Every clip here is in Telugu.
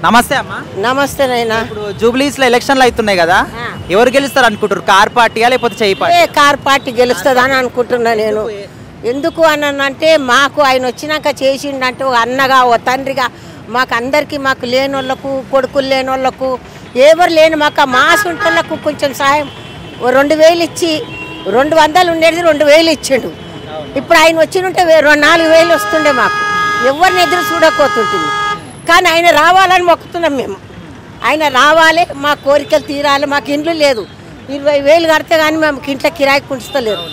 నమస్తే అమ్మా. నమస్తే నైనా. ఇప్పుడు జూబ్లీస్ లో ఎలక్షన్లు అవుతున్నాయి కదా, ఎవరు గెలుస్తారు అనుకుంటారు? కార్ పార్టీయా లేకపోతే చేయి పార్టీ? కార్ పార్టీ గెలుస్తుందని అనుకుంటున్నా నేను. ఎందుకు అంటే మాకు ఆయన వచ్చినాక చేసిండంటే అన్నగా ఓ తండ్రిగా మాకు అందరికీ, మాకు లేని వాళ్ళకు, కొడుకులు లేని వాళ్ళకు, ఎవరు లేని మాకు మాస్ ఉంటోళ్ళకు కొంచెం సాయం 2000 ఇచ్చి 200 ఉండేది 2000 ఇచ్చిండు. ఇప్పుడు ఆయన వచ్చింటే 4000 వస్తుండే. మాకు ఎవరిని ఎదురు చూడకపోతుంటుంది. కానీ ఆయన రావాలని మొక్కుతున్నాం మేము. ఆయన రావాలి, మా కోరికలు తీరాలి. మాకు ఇండ్లు లేదు, 20,000 కడితే కానీ మేము ఇంట్లో కిరాయి కుంచలేరు.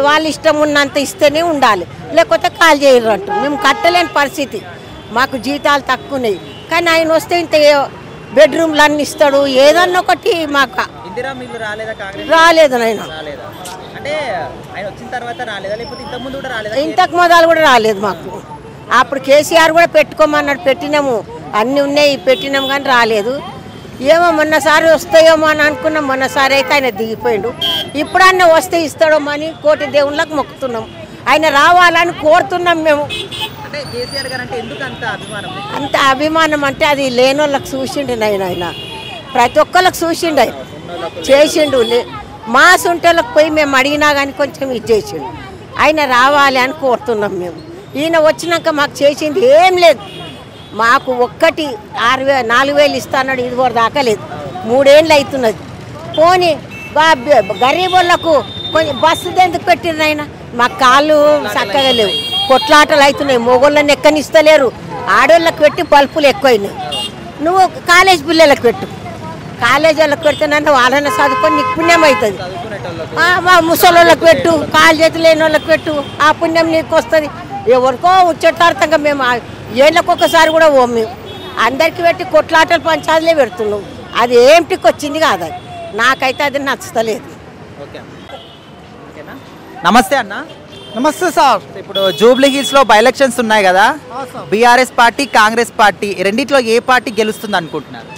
వాళ్ళ ఇష్టం ఉన్నంత ఇస్తేనే ఉండాలి, లేకపోతే కాల్ చేయరు అంటూ మేము కట్టలేని పరిస్థితి. మాకు జీతాలు తక్కువన్నాయి. కానీ ఆయన వస్తే ఇంత బెడ్రూమ్లు అన్ని ఇస్తాడు, ఏదన్నా ఒకటి. మాకు రాలేదు నాయన. ఇంతకు మొదలు కూడా రాలేదు మాకు. అప్పుడు కేసీఆర్ కూడా పెట్టుకోమన్నాడు, పెట్టినాము, అన్నీ ఉన్నాయి, పెట్టినాము, కానీ రాలేదు. ఏమో మొన్నసారి వస్తాయేమో అని అనుకున్నాం. మొన్నసారి అయితే ఆయన దిగిపోయాడు. ఇప్పుడన్నా వస్తే ఇస్తాడో అని కోటి దేవుళ్ళకి మొక్కుతున్నాం. ఆయన రావాలని కోరుతున్నాం మేము. అంత అభిమానం అంటే అది లేని వాళ్ళకి చూసిండు ఆయన. ప్రతి ఒక్కళ్ళకి చూసిండు, ఆయన చేసిండు. మాస్ ఉంటేళ్ళకి పోయి మేము అడిగినా కానీ కొంచెం ఇది చేసిండు. ఆయన రావాలి అని కోరుతున్నాం మేము. ఈయన వచ్చినాక మాకు చేసింది ఏం లేదు. మాకు ఒక్కటి 4,000 ఇస్తాడు, ఇది కూడా దాకా లేదు. 3 ఏళ్ళు అవుతున్నది. పోనీ గరీబులకు కొంచెం బస్సు ఎందుకు పెట్టిరు ఆయన? మా కాళ్ళు చక్కగా లేవు, కొట్లాటలు అవుతున్నాయి. మొగోళ్ళని ఎక్కనిస్తలేరు. ఆడోళ్ళకి పెట్టి బల్పులు ఎక్కువైనాయి. నువ్వు కాలేజ్ పిల్లలకు పెట్టు, కాలేజీ వాళ్ళకి పెడితేనన్నా వాళ్ళని చదువుకొని నీకు పుణ్యం అవుతుంది. మా ముసలోళ్ళకి పెట్టు, కాలు చేతులు లేని వాళ్ళకి పెట్టు, ఆ పుణ్యం నీకు వస్తుంది. ఎవరికో ఉచ్చటార్థంగా మేము ఏళ్ళకొకసారి కూడా ఓం మేము అందరికి పెట్టి కొట్లాటలు పంచాదులే పెడుతున్నాం. అది ఏంటికి వచ్చింది కాదు. అది నాకైతే అది నచ్చలేదు. నమస్తే అన్న. నమస్తే సార్. ఇప్పుడు జూబ్లీ హిల్స్ లో బై ఎలక్షన్స్ ఉన్నాయి కదా, బీఆర్ఎస్ పార్టీ, కాంగ్రెస్ పార్టీ, రెండిట్లో ఏ పార్టీ గెలుస్తుంది అనుకుంటున్నారు?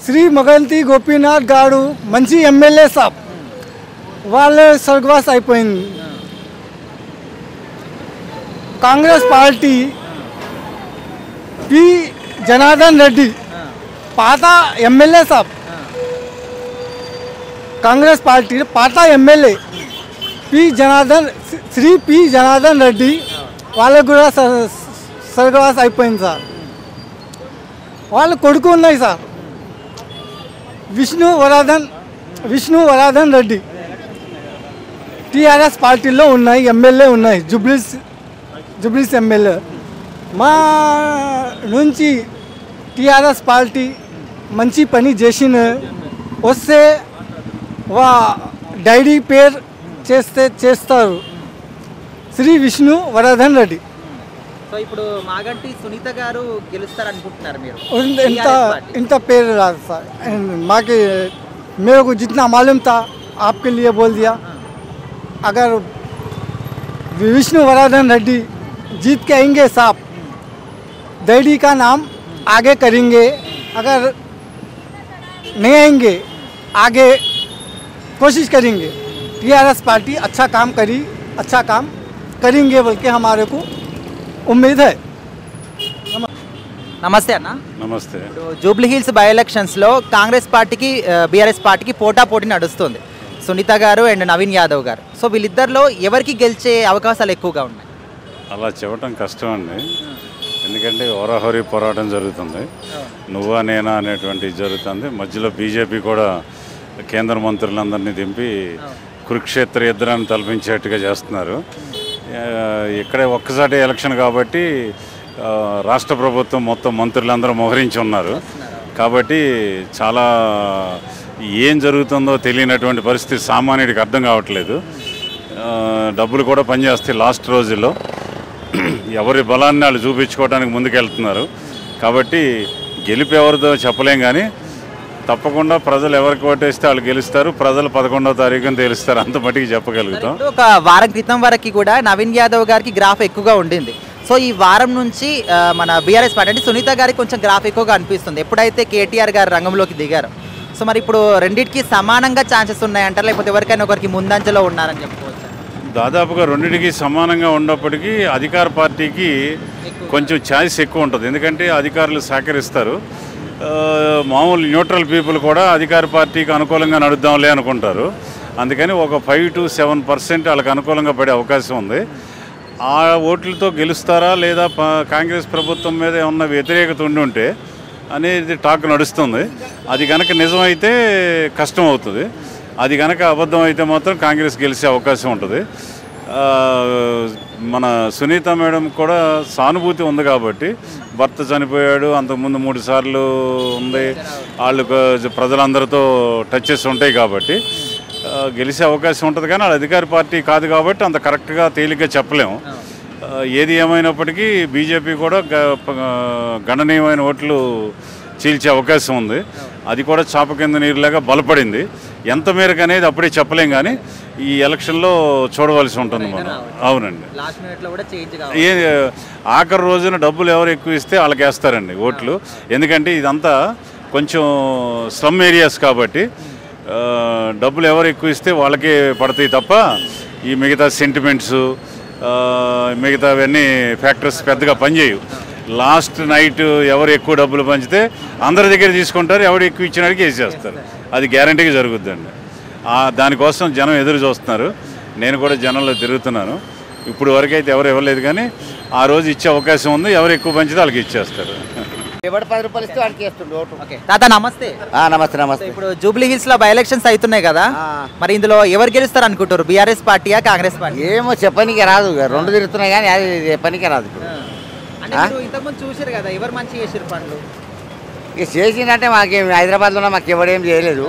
శ్రీ మగంతి గోపీనాథ్ గారు మంచి ఎమ్మెల్యే సాబ్, వాళ్ళు స్వర్గవాస్ అయిపోయింది. కాంగ్రెస్ పార్టీ పి జనార్దన్ రెడ్డి పాత ఎమ్మెల్యే సాబ్, కాంగ్రెస్ పార్టీ పాత ఎమ్మెల్యే శ్రీ పి జనార్దన్ రెడ్డి వాళ్ళకు కూడా స్వర్గవాస్ అయిపోయింది సార్. వాళ్ళ కొడుకు ఉన్నాయి సార్, విష్ణు వరాధన్ రెడ్డి. టీఆర్ఎస్ పార్టీలో ఉన్నాయి, ఎమ్మెల్యే ఉన్నాయి, జుబ్లీస్ ఎమ్మెల్యే. మా నుంచి టీఆర్ఎస్ పార్టీ మంచి పని చేసిన వస్తే వా డైరీ పేరు చేస్తారు, శ్రీ విష్ణు వరాధన్ రెడ్డి. సో ఇప్పుడు మాగంటి సునీత గారు గెలుస్తారు అనుకుంటున్నారు మీరు? ఇంత పేరు రాదు సార్ మాకి. मेरे को जितना मालूम था आपके लिए बोल दिया. अगर विष्णु वराधन रेड्डी जीत के आएंगे साहब, डैडी का नाम आगे करेंगे. अगर नहीं आएंगे आगे कोशिश करेंगे. टीआरएस पार्टी अच्छा काम करेंगे बोल के हमारे को उम्मीद है. నమస్తే అన్న. నమస్తే. జూబ్లీ హిల్స్ బై ఎలక్షన్స్ లో కాంగ్రెస్ పార్టీకి, బీఆర్ఎస్ పార్టీకి పోటీ నడుస్తుంది. సునీత గారు అండ్ నవీన్ యాదవ్ గారు. సో వీళ్ళిద్దరిలో ఎవరికి గెలిచే అవకాశాలు ఎక్కువగా ఉన్నాయి? అలా చెప్పడం కష్టం అండి, ఎందుకంటే హోరాహోరీ పోరాటం జరుగుతుంది. నువ్వా నేనా అనేటువంటి జరుగుతుంది. మధ్యలో బీజేపీ కూడా కేంద్ర మంత్రులందరినీ దింపి కురుక్షేత్ర యుద్ధాన్ని తలపించేట్టుగా చేస్తున్నారు. ఇక్కడే ఒక్కసారి ఎలక్షన్ కాబట్టి రాష్ట్ర ప్రభుత్వం మొత్తం మంత్రులందరూ మోహరించి ఉన్నారు. కాబట్టి చాలా ఏం జరుగుతుందో తెలియనటువంటి పరిస్థితి సామాన్యుడికి అర్థం కావట్లేదు. డబ్బులు కూడా పనిచేస్తాయి. లాస్ట్ రోజుల్లో ఎవరి బలాన్ని వాళ్ళు చూపించుకోవడానికి ముందుకెళ్తున్నారు. కాబట్టి గెలుపు ఎవరిదో చెప్పలేం, కానీ తప్పకుండా ప్రజలు ఎవరికి ఓటేస్తే వాళ్ళు గెలుస్తారు. ప్రజలు 11వ తారీఖున తెలుస్తారు, అంత మటుకు చెప్పగలుగుతాం. ఒక వారం క్రితం వరకు కూడా నవీన్ యాదవ్ గారికి గ్రాఫ్ ఎక్కువగా ఉండింది. సో ఈ వారం నుంచి మన బీఆర్ఎస్ పార్టీ అంటే సునీత గారికి కొంచెం గ్రాఫ్ ఎక్కువగా అనిపిస్తుంది, ఎప్పుడైతే కేటీఆర్ గారు రంగంలోకి దిగారు. సో మరి ఇప్పుడు రెండింటికి సమానంగా ఛాన్సెస్ ఉన్నాయంటారా, లేకపోతే ఎవరికైనా ఒకరికి ముందంజలో ఉన్నారని చెప్పుకోవచ్చు? దాదాపుగా రెండింటికి సమానంగా ఉన్నప్పటికీ అధికార పార్టీకి కొంచెం ఛాయిస్ ఎక్కువ ఉంటుంది. ఎందుకంటే అధికారులు సహకరిస్తారు. మామూలు న్యూట్రల్ పీపుల్ కూడా అధికార పార్టీకి అనుకూలంగా నడుద్దాంలే అనుకుంటారు. అందుకని ఒక 5 to 7% వాళ్ళకి అనుకూలంగా పడే అవకాశం ఉంది. ఆ ఓట్లతో గెలుస్తారా లేదా కాంగ్రెస్ ప్రభుత్వం మీద ఏమన్నా వ్యతిరేకత ఉంటే అనేది టాక్ నడుస్తుంది. అది కనుక నిజమైతే కష్టం అవుతుంది. అది కనుక అబద్ధం అయితే మాత్రం కాంగ్రెస్ గెలిచే అవకాశం ఉంటుంది. మన సునీత మేడం కూడా సానుభూతి ఉంది కాబట్టి, భర్త చనిపోయాడు, అంతకుముందు 3 సార్లు ఉంది, వాళ్ళు ప్రజలందరితో టచెస్ ఉంటాయి కాబట్టి గెలిచే అవకాశం ఉంటుంది. కానీ వాళ్ళ అధికార పార్టీ కాదు కాబట్టి అంత కరెక్ట్గా తేలిగ్గా చెప్పలేము. ఏది ఏమైనప్పటికీ బీజేపీ కూడా గణనీయమైన ఓట్లు చీల్చే అవకాశం ఉంది. అది కూడా చాప కింద నీరులాగా బలపడింది. ఎంత మేరకు అనేది అప్పుడే చెప్పలేం, కానీ ఈ ఎలక్షన్లో చూడవలసి ఉంటుంది మనం. అవునండి, ఆఖరి రోజున డబ్బులు ఎవరు ఎక్కువ ఇస్తే వాళ్ళకి వేస్తారండి ఓట్లు. ఎందుకంటే ఇదంతా కొంచెం స్లమ్ ఏరియాస్ కాబట్టి డబ్బులు ఎవరు ఎక్కువ ఇస్తే వాళ్ళకే పడతాయి తప్ప ఈ మిగతా సెంటిమెంట్స్ మిగతావన్నీ ఫ్యాక్టర్స్ పెద్దగా పనిచేయవు. లాస్ట్ నైట్ ఎవరు ఎక్కువ డబ్బులు పంచితే అందరి దగ్గర తీసుకుంటారు, ఎవరు ఎక్కువ ఇచ్చినాడికి వేసేస్తారు. అది గ్యారంటీగా జరుగుద్దండి. దానికోసం జనం ఎదురు చూస్తున్నారు. నేను కూడా జనంలో తిరుగుతున్నాను. ఇప్పుడు వరకు అయితే ఎవరు ఇవ్వలేదు, కానీ ఆ రోజు ఇచ్చే అవకాశం ఉంది. ఎవరు ఎక్కువ పంచితే వాళ్ళకి ఇచ్చేస్తారు. ఎవరు 10 రూపాయలు ఇస్తే వాడికి వేస్తుండే ఓటు. తాత నమస్తే. నమస్తే నమస్తే. ఇప్పుడు జూబ్లీ హిల్స్ లో బై ఎలక్షన్స్ అవుతున్నాయి కదా, మరి ఇందులో ఎవరు గెలుస్తారు అనుకుంటారు? బీఆర్ఎస్ పార్టీయా కాంగ్రెస్ పార్టీ? ఏమో చెప్పనీకే రాదు, 2 తిరుగుతున్నాయి కానీ అది చెప్పనీకే రాదు. ఇంతకుముందు చూసారు కదా, ఎవరు మంచి చేసారు పనులు? ఇక చేసిందంటే మాకేం హైదరాబాద్లో మాకు ఎవడేం చేయలేదు.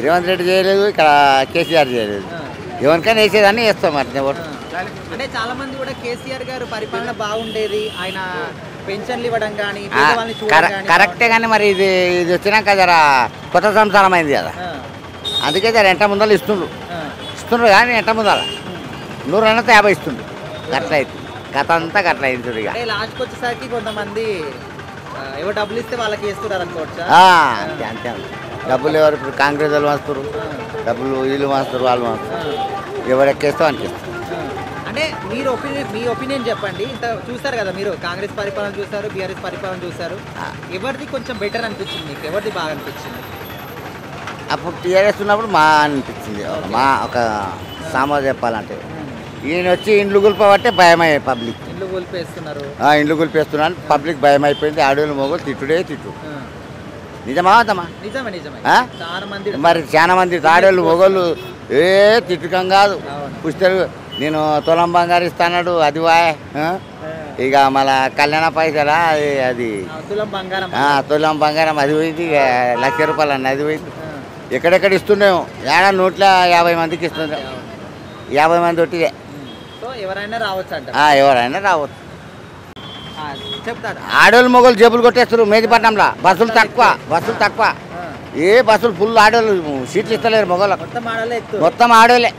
రేవంత్ రెడ్డి చేయలేదు, ఇక్కడ కేసీఆర్ చేయలేదు. ఎవరికైనా వేసేదాన్ని వేస్తాం మరి ఓటు. అంటే చాలా మంది కూడా కేసీఆర్ గారు పరిపాలన బాగుండేది, ఆయన పెన్షన్లు ఇవ్వడం కానీ కరెక్టే. కానీ మరి ఇది వచ్చినాక జర కొత్త సంసారం అయింది కదా, అందుకే జర ఎంట ముందలు ఇస్తుండ్రు కానీ ఎంట ముందల 100 అన్నతో 50 ఇస్తుండ్రు. గట్ల అయితే కథ అంతా గట్ల అయింది. ఇక లాస్ట్కి వచ్చేసరికి కొంతమంది ఎవరు డబ్బులు ఇస్తే వాళ్ళకి వేస్తున్నారు అనుకోవచ్చా? అంతే అంతే. డబ్బులు ఎవరు ఇప్పుడు కాంగ్రెస్ వాళ్ళు వస్తారు, డబ్బులు వీళ్ళు వస్తారు, వాళ్ళు వస్తారు. ఎవరు ఎక్కేస్తావు అనిపిస్తారు. అంటే మీ ఒపీనియన్ చెప్పండి. ఇంత చూస్తారు కదా మీరు, కాంగ్రెస్ పరిపాలన చూస్తారు, బీఆర్ఎస్ పరిపాలన చూస్తారు, ఎవరిది కొంచెం బెటర్ అనిపించింది మీకు? ఎవరిది బాగా అనిపించింది? అప్పుడు టీఆర్ఎస్ ఉన్నప్పుడు మా అనిపించింది. ఒక సామాజిక చెప్పాలంటే ఈయన వచ్చి ఇండ్లు గుల్పబట్టే భయమయ్యాయి పబ్లిక్. ఇండ్లు గుల్పేస్తున్నారు, ఇండ్లు గుల్పేస్తున్నాను, పబ్లిక్ భయం అయిపోయింది. ఆడోళ్ళు మొగలు తిట్టుడే తిట్టు. నిజమా అదమ్మా? నిజమే నిజమే. మరి చాలా మంది ఆడోళ్ళు మొగోళ్ళు తిట్టుకం కాదు. పుస్తలు నేను తులం బంగారు ఇస్తాడు, అది వాయ్. ఇక మళ్ళా కళ్యాణ పైసలా అది తులం బంగారం అది పోయింది. 1,00,000 రూపాయలు అన్న అది పోయింది. ఎక్కడెక్కడ ఇస్తున్నాము, 150 మందికి ఇస్తున్నాం. 50 మంది ఒట్టిదే. ఎవరైనా రావచ్చు. ఎవరైనా రావచ్చు. ఆడోళ్ళు మొగలు జేబులు కొట్టేస్తారు. మేదిపట్నంలో బస్సులు తక్కువ. ఏ బస్సులు ఫుల్ ఆడోళ్ళు, సీట్లు ఇస్తలేరు మొగలు. మొత్తం ఆడోళ్ళే,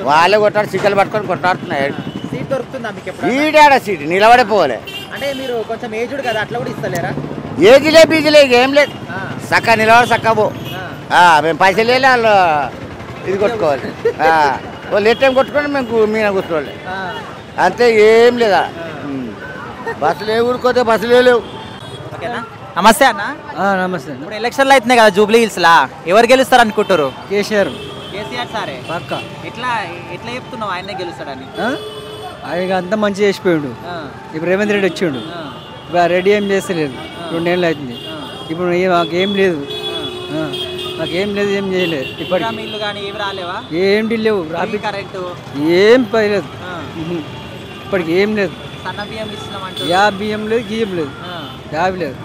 వాళ్ళే కొట్టాడు. సిక్కలు పట్టుకొని కొట్టాడుతున్నాయి. ఈడాడ సీటు నిలబడే పోలే. అంటే మీరు కొంచెం ఏజ్డ్ కదా, అట్లా కూడా ఇస్తలేరా? ఏజ్లే బీజీలే ఏం లేదు. చక్క నిలబడి చక్క పో. మేము పైసలు వెళ్ళి వాళ్ళు ఇది కొట్టుకోవాలి. వాళ్ళు ఏ టైం కొట్టుకొని మేము మీద కూర్చోవాలి. అంతే, ఏం లేదా. బస్సులు ఏ ఊరుకోతే బస్సులు లేవు. నమస్తే అన్న. నమస్తే. ఇప్పుడు ఎలక్షన్లు అవుతున్నాయి కదా జూబ్లీ హిల్స్ లా, ఎవరు గెలుస్తారు అనుకుంటారు? కేసీఆర్ సారే పక్క. ఎట్లా చెప్తున్నావు ఆయనే గెలుస్తాడని? ఆయన అంతా మంచి చేసిపోయాడు. ఇప్పుడు రేవంత్ రెడ్డి వచ్చిండు, ఇప్పుడు రెడ్డి ఏం చేస్తలేదు. 2 ఏళ్ళు అవుతుంది. ఇప్పుడు మాకేం లేదు, ఏం చేయలేదు. ఇప్పటికి ఏంటి లేవు, ఏం పైలేదు. ఇప్పటికి ఏం లేదు. బియ్యం లేదు, గియ్యం లేదు, యాభై లేదు.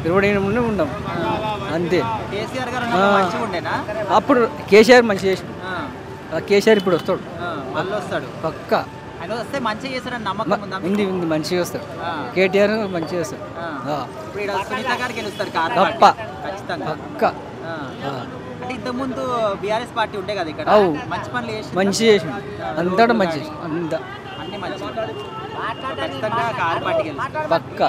20 ఉండం అంతే. అప్పుడు కేసీఆర్ మంచి చేసి, కేసీఆర్ ఇప్పుడు వస్తాడు పక్క. ఉంది మంచిగా వస్తాడు. కేటీఆర్ మంచిగా వస్తాడు పక్క. ఇంతకుముందు బీఆర్ఎస్ పార్టీ ఉండే కదా ఇక్కడ, మంచి పనులు మంచి చేసి అంతా మంచి అంతా ఖచ్చితంగా కారు పార్టీ పక్క.